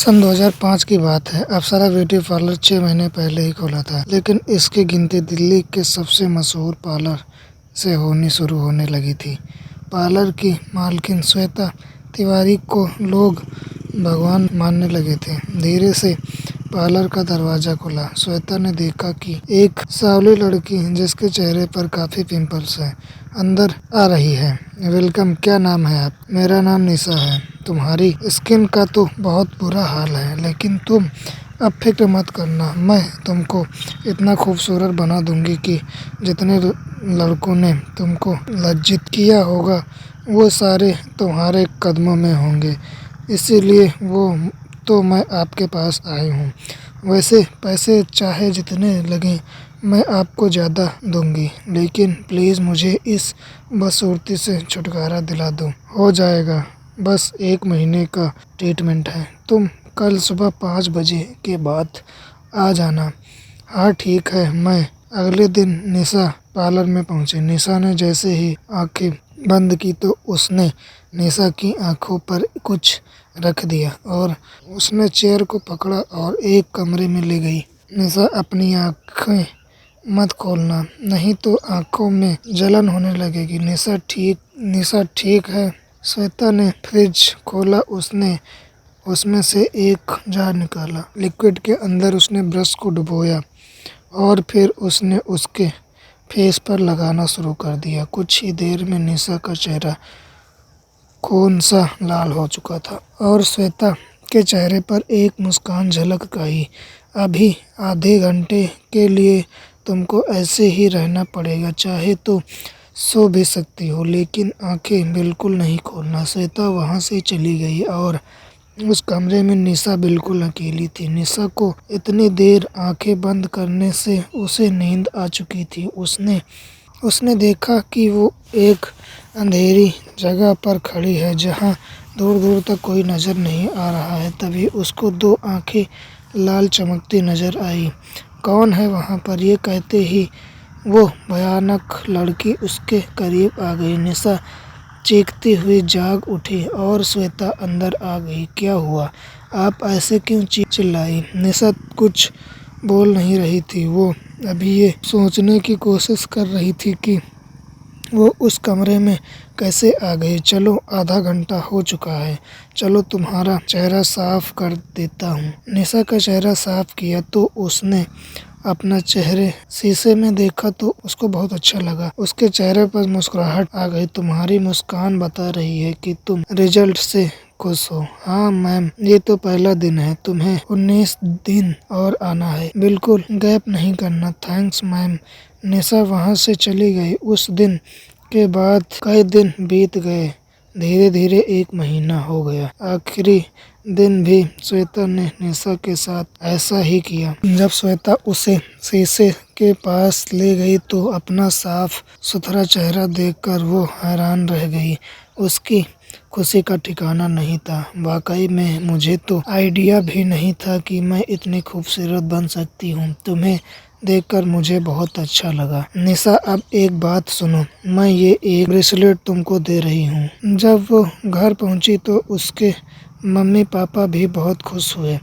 सन 2005 की बात है। अप्सरा ब्यूटी पार्लर 6 महीने पहले ही खोला था, लेकिन इसकी गिनती दिल्ली के सबसे मशहूर पार्लर से होनी शुरू होने लगी थी। पार्लर की मालकिन श्वेता तिवारी को लोग भगवान मानने लगे थे। धीरे से पार्लर का दरवाजा खुला। श्वेता ने देखा कि एक सांवली लड़की जिसके चेहरे पर काफी पिंपल्स हैं, अंदर आ रही है। वेलकम, क्या नाम है आप? मेरा नाम निशा है। तुम्हारी स्किन का तो बहुत बुरा हाल है, लेकिन तुम अब फिक्र मत करना, मैं तुमको इतना खूबसूरत बना दूंगी कि जितने लड़कों ने तुमको लज्जित किया होगा वो सारे तुम्हारे कदमों में होंगे। इसीलिए वो तो मैं आपके पास आई हूँ। वैसे पैसे चाहे जितने लगें मैं आपको ज़्यादा दूंगी, लेकिन प्लीज़ मुझे इस बदसूरती से छुटकारा दिला दो। हो जाएगा, बस 1 महीने का ट्रीटमेंट है। तुम कल सुबह 5 बजे के बाद आ जाना। हाँ ठीक है। मैं अगले दिन निशा पार्लर में पहुंची। निशा ने जैसे ही आंखें बंद की तो उसने निशा की आंखों पर कुछ रख दिया और उसने चेयर को पकड़ा और एक कमरे में ले गई। निशा, अपनी आंखें मत खोलना, नहीं तो आंखों में जलन होने लगेगी। निशा ठीक है। श्वेता ने फ्रिज खोला। उसने उसमें से एक जार निकाला। लिक्विड के अंदर उसने ब्रश को डुबोया और फिर उसने उसके फेस पर लगाना शुरू कर दिया। कुछ ही देर में निशा का चेहरा खून सा लाल हो चुका था और श्वेता के चेहरे पर एक मुस्कान झलक आई। अभी आधे घंटे के लिए तुमको ऐसे ही रहना पड़ेगा, चाहे तो सो भी सकती हो, लेकिन आंखें बिल्कुल नहीं खोलना। श्वेता वहां से चली गई और उस कमरे में निशा बिल्कुल अकेली थी। निशा को इतनी देर आंखें बंद करने से उसे नींद आ चुकी थी। उसने देखा कि वो एक अंधेरी जगह पर खड़ी है जहां दूर दूर तक कोई नजर नहीं आ रहा है। तभी उसको 2 आंखें लाल चमकती नजर आई। कौन है वहां पर? ये कहते ही वो भयानक लड़की उसके करीब आ गई। निशा चीखती हुई जाग उठी और श्वेता अंदर आ गई। क्या हुआ? आप ऐसे क्यों चिल्लाई? निशा कुछ बोल नहीं रही थी। वो अभी ये सोचने की कोशिश कर रही थी कि वो उस कमरे में कैसे आ गई। चलो, आधा घंटा हो चुका है, चलो तुम्हारा चेहरा साफ कर देता हूँ। निशा का चेहरा साफ किया तो उसने अपना चेहरे शीशे में देखा तो उसको बहुत अच्छा लगा। उसके चेहरे पर मुस्कुराहट आ गई। तुम्हारी मुस्कान बता रही है कि तुम रिजल्ट से खुश हो। हाँ मैम, ये तो पहला दिन है, तुम्हें 19 दिन और आना है, बिल्कुल गैप नहीं करना। Thanks ma'am. निशा वहां से चली गई। उस दिन के बाद कई दिन बीत गए। धीरे धीरे 1 महीना हो गया। आखिरी दिन भी श्वेता ने निशा के साथ ऐसा ही किया। जब श्वेता उसे शीशे के पास ले गई तो अपना साफ सुथरा चेहरा देखकर वो हैरान रह गई। उसकी खुशी का ठिकाना नहीं था। वाकई में मुझे तो आइडिया भी नहीं था कि मैं इतनी खूबसूरत बन सकती हूँ। तुम्हें देखकर मुझे बहुत अच्छा लगा। निशा, अब एक बात सुनो, मैं ये एक ब्रेसलेट तुमको दे रही हूँ। जब वो घर पहुँची तो उसके मम्मी पापा भी बहुत खुश हुए।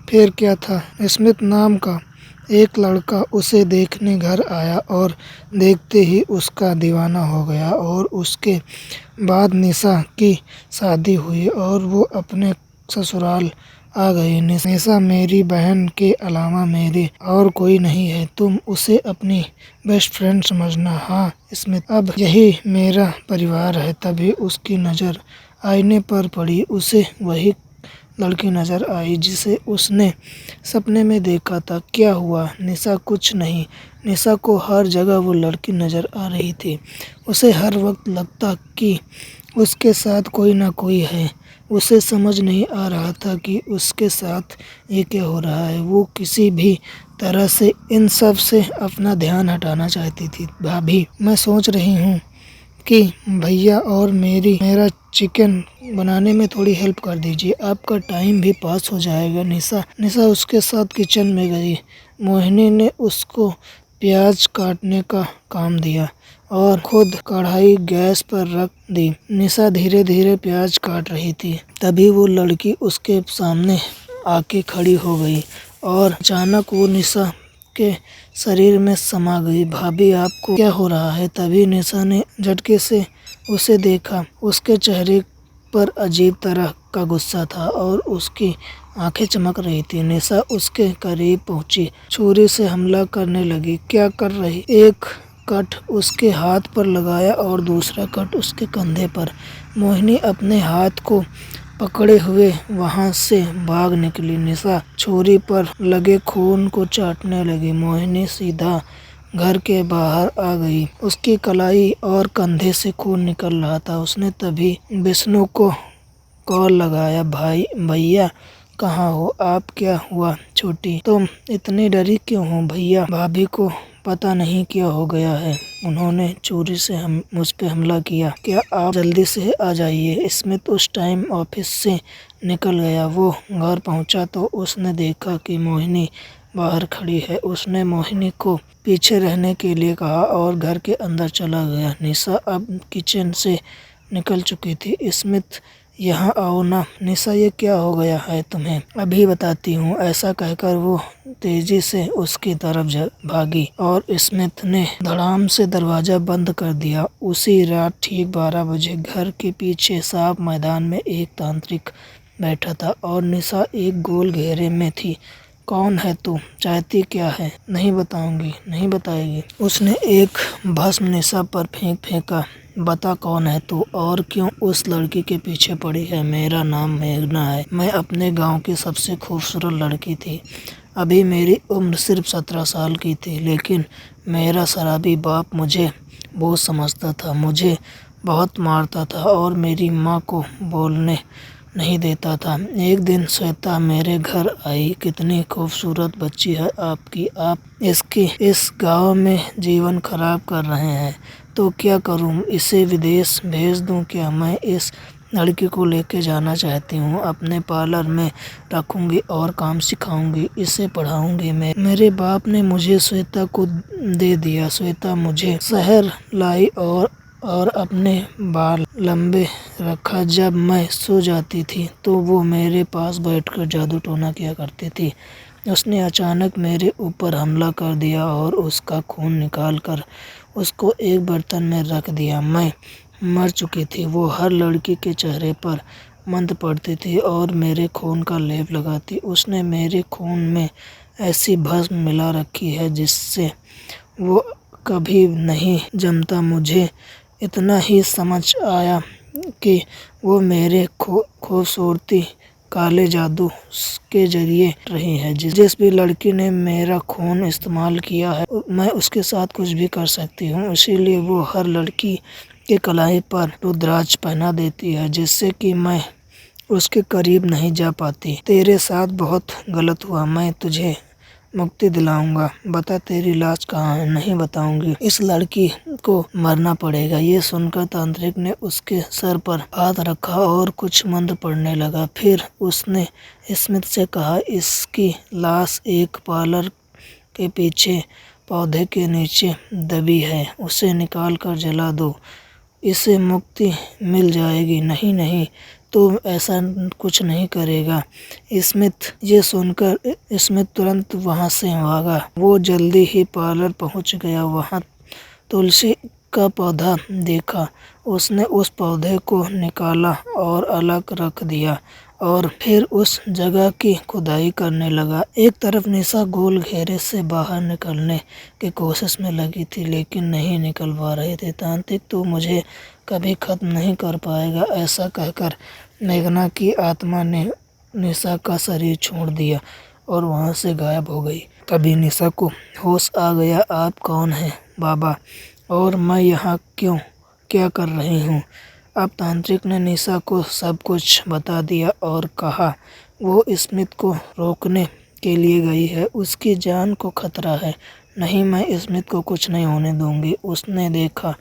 फिर क्या था, स्मिथ नाम का एक लड़का उसे देखने घर आया और देखते ही उसका दीवाना हो गया और उसके बाद निशा की शादी हुई और वो अपने ससुराल आ गई। निशा मेरी बहन के अलावा मेरे और कोई नहीं है। तुम उसे अपनी बेस्ट फ्रेंड समझना। हाँ स्मिथ, अब यही मेरा परिवार है। तभी उसकी नज़र आईने पर पड़ी। उसे वही लड़की नजर आई जिसे उसने सपने में देखा था। क्या हुआ? निशा, कुछ नहीं। निशा को हर जगह वो लड़की नजर आ रही थी। उसे हर वक्त लगता कि उसके साथ कोई ना कोई है। उसे समझ नहीं आ रहा था कि उसके साथ ये क्या हो रहा है। वो किसी भी तरह से इन सब से अपना ध्यान हटाना चाहती थी। भाभी, मैं सोच रही हूँ कि भैया और मेरा चिकन बनाने में थोड़ी हेल्प कर दीजिए, आपका टाइम भी पास हो जाएगा। निशा उसके साथ किचन में गई। मोहिनी ने उसको प्याज काटने का काम दिया और खुद कढ़ाई गैस पर रख दी। निशा धीरे धीरे प्याज काट रही थी। तभी वो लड़की उसके सामने आके खड़ी हो गई और अचानक वो निशा के शरीर में समा गई। भाभी आपको क्या हो रहा है? तभी निशा ने झटके से उसे देखा। उसके चेहरे पर अजीब तरह का गुस्सा था और उसकी आंखें चमक रही थी। निशा उसके करीब पहुंची, छुरी से हमला करने लगी। क्या कर रही? एक कट उसके हाथ पर लगाया और दूसरा कट उसके कंधे पर। मोहिनी अपने हाथ को पकड़े हुए वहां से भाग निकली। निशा छुरी पर लगे खून को चाटने लगी। मोहिनी सीधा घर के बाहर आ गई। उसकी कलाई और कंधे से खून निकल रहा था। उसने तभी विष्णु को कॉल लगाया। भैया कहाँ हो आप? क्या हुआ छोटी, तुम इतनी डरी क्यों हो? भैया भाभी को पता नहीं क्या हो गया है, उन्होंने चोरी से मुझ पे हमला किया। क्या आप जल्दी से आ जाइए। स्मिथ उस टाइम ऑफिस से निकल गया। वो घर पहुंचा तो उसने देखा कि मोहिनी बाहर खड़ी है। उसने मोहिनी को पीछे रहने के लिए कहा और घर के अंदर चला गया। निशा अब किचन से निकल चुकी थी। स्मिथ यहाँ आओ ना। निशा ये क्या हो गया है तुम्हें? अभी बताती हूँ। ऐसा कहकर वो तेजी से उसकी तरफ भागी और स्मिथ ने धड़ाम से दरवाजा बंद कर दिया। उसी रात ठीक 12 बजे घर के पीछे साफ मैदान में एक तांत्रिक बैठा था और निशा एक गोल घेरे में थी। कौन है तू? चाहती क्या है? नहीं बताऊंगी। नहीं बताएगी। उसने एक भस्म निशा पर फेंका। बता कौन है तू और क्यों उस लड़की के पीछे पड़ी है? मेरा नाम मेघना है। मैं अपने गांव की सबसे खूबसूरत लड़की थी। अभी मेरी उम्र सिर्फ 17 साल की थी, लेकिन मेरा शराबी बाप मुझे बहुत समझता था, मुझे बहुत मारता था और मेरी माँ को बोलने नहीं देता था। एक दिन श्वेता मेरे घर आई। कितनी खूबसूरत बच्ची है आपकी, आप इसकी इस गांव में जीवन खराब कर रहे हैं। तो क्या करूं? इसे विदेश भेज दूं क्या? मैं इस लड़की को लेके जाना चाहती हूँ। अपने पार्लर में रखूंगी और काम सिखाऊंगी, इसे पढ़ाऊंगी। मेरे बाप ने मुझे श्वेता को दे दिया। श्वेता मुझे शहर लाई और अपने बाल लंबे रखा। जब मैं सो जाती थी तो वो मेरे पास बैठकर जादू टोना किया करती थी। उसने अचानक मेरे ऊपर हमला कर दिया और उसका खून निकाल कर उसको एक बर्तन में रख दिया। मैं मर चुकी थी। वो हर लड़की के चेहरे पर मंत्र पड़ती थी और मेरे खून का लेप लगाती। उसने मेरे खून में ऐसी भस्म मिला रखी है जिससे वो कभी नहीं जमता। मुझे इतना ही समझ आया कि वो मेरे खूबसूरती काले जादू के जरिए रही है। जिस भी लड़की ने मेरा खून इस्तेमाल किया है, मैं उसके साथ कुछ भी कर सकती हूँ। इसीलिए वो हर लड़की के कलाई पर रुद्राक्ष पहना देती है, जिससे कि मैं उसके करीब नहीं जा पाती। तेरे साथ बहुत गलत हुआ। मैं तुझे मुक्ति दिलाऊंगा। बता तेरी लाश कहाँ है? नहीं बताऊंगी। इस लड़की को मरना पड़ेगा। ये सुनकर तांत्रिक ने उसके सर पर हाथ रखा और कुछ मंत्र पढ़ने लगा। फिर उसने स्मिथ से कहा, इसकी लाश एक पार्लर के पीछे पौधे के नीचे दबी है, उसे निकाल कर जला दो, इसे मुक्ति मिल जाएगी। नहीं नहीं, तो ऐसा कुछ नहीं करेगा। स्मिथ ये सुनकर स्मिथ तुरंत वहां से भागा। वो जल्दी ही पार्लर पहुंच गया। वहां तुलसी का पौधा देखा। उसने उस पौधे को निकाला और अलग रख दिया और फिर उस जगह की खुदाई करने लगा। एक तरफ निशा गोल घेरे से बाहर निकलने की कोशिश में लगी थी, लेकिन नहीं निकल पा रही थी। तांत्रिक तो मुझे कभी खत्म नहीं कर पाएगा, ऐसा कहकर मेघना की आत्मा ने निशा का शरीर छोड़ दिया और वहां से गायब हो गई। तभी निशा को होश आ गया। आप कौन हैं बाबा, और मैं यहाँ क्या कर रही हूँ? अब तांत्रिक ने निशा को सब कुछ बता दिया और कहा वो स्मिथ को रोकने के लिए गई है, उसकी जान को खतरा है। नहीं, मैं स्मिथ को कुछ नहीं होने दूंगी। उसने देखा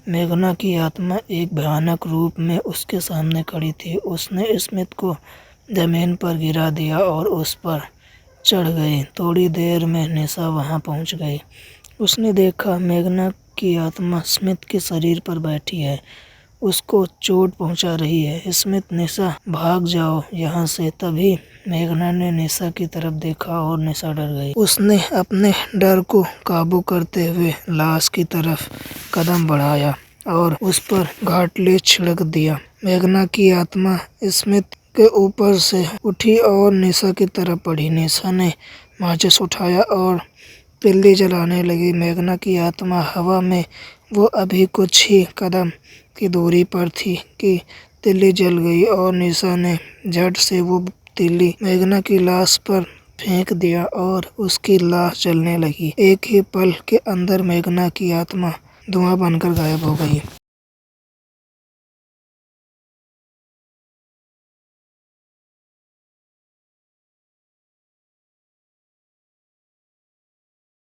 मेघना की आत्मा एक भयानक रूप में उसके सामने खड़ी थी। उसने स्मिथ को जमीन पर गिरा दिया और उस पर चढ़ गई। थोड़ी देर में निशा वहां पहुंच गई। उसने देखा मेघना की आत्मा स्मिथ के शरीर पर बैठी है, उसको चोट पहुंचा रही है। स्मिथ, निशा भाग जाओ यहाँ से। तभी मेघना ने निशा की तरफ देखा और निशा डर गई। उसने अपने डर को काबू करते हुए लाश की तरफ कदम बढ़ाया और उस पर घाटले छिड़क दिया। मेघना की आत्मा स्मिथ के ऊपर से उठी और निशा की तरफ बढ़ी। निशा ने माचिस उठाया और तिल्ली जलाने लगी। मेघना की आत्मा हवा में वो अभी कुछ ही कदम की दूरी पर थी कि तिल्ली जल गई और निशा ने झट से वो तिल्ली मेघना की लाश पर फेंक दिया और उसकी लाश जलने लगी। एक ही पल के अंदर मेघना की आत्मा धुआं बनकर गायब हो गई।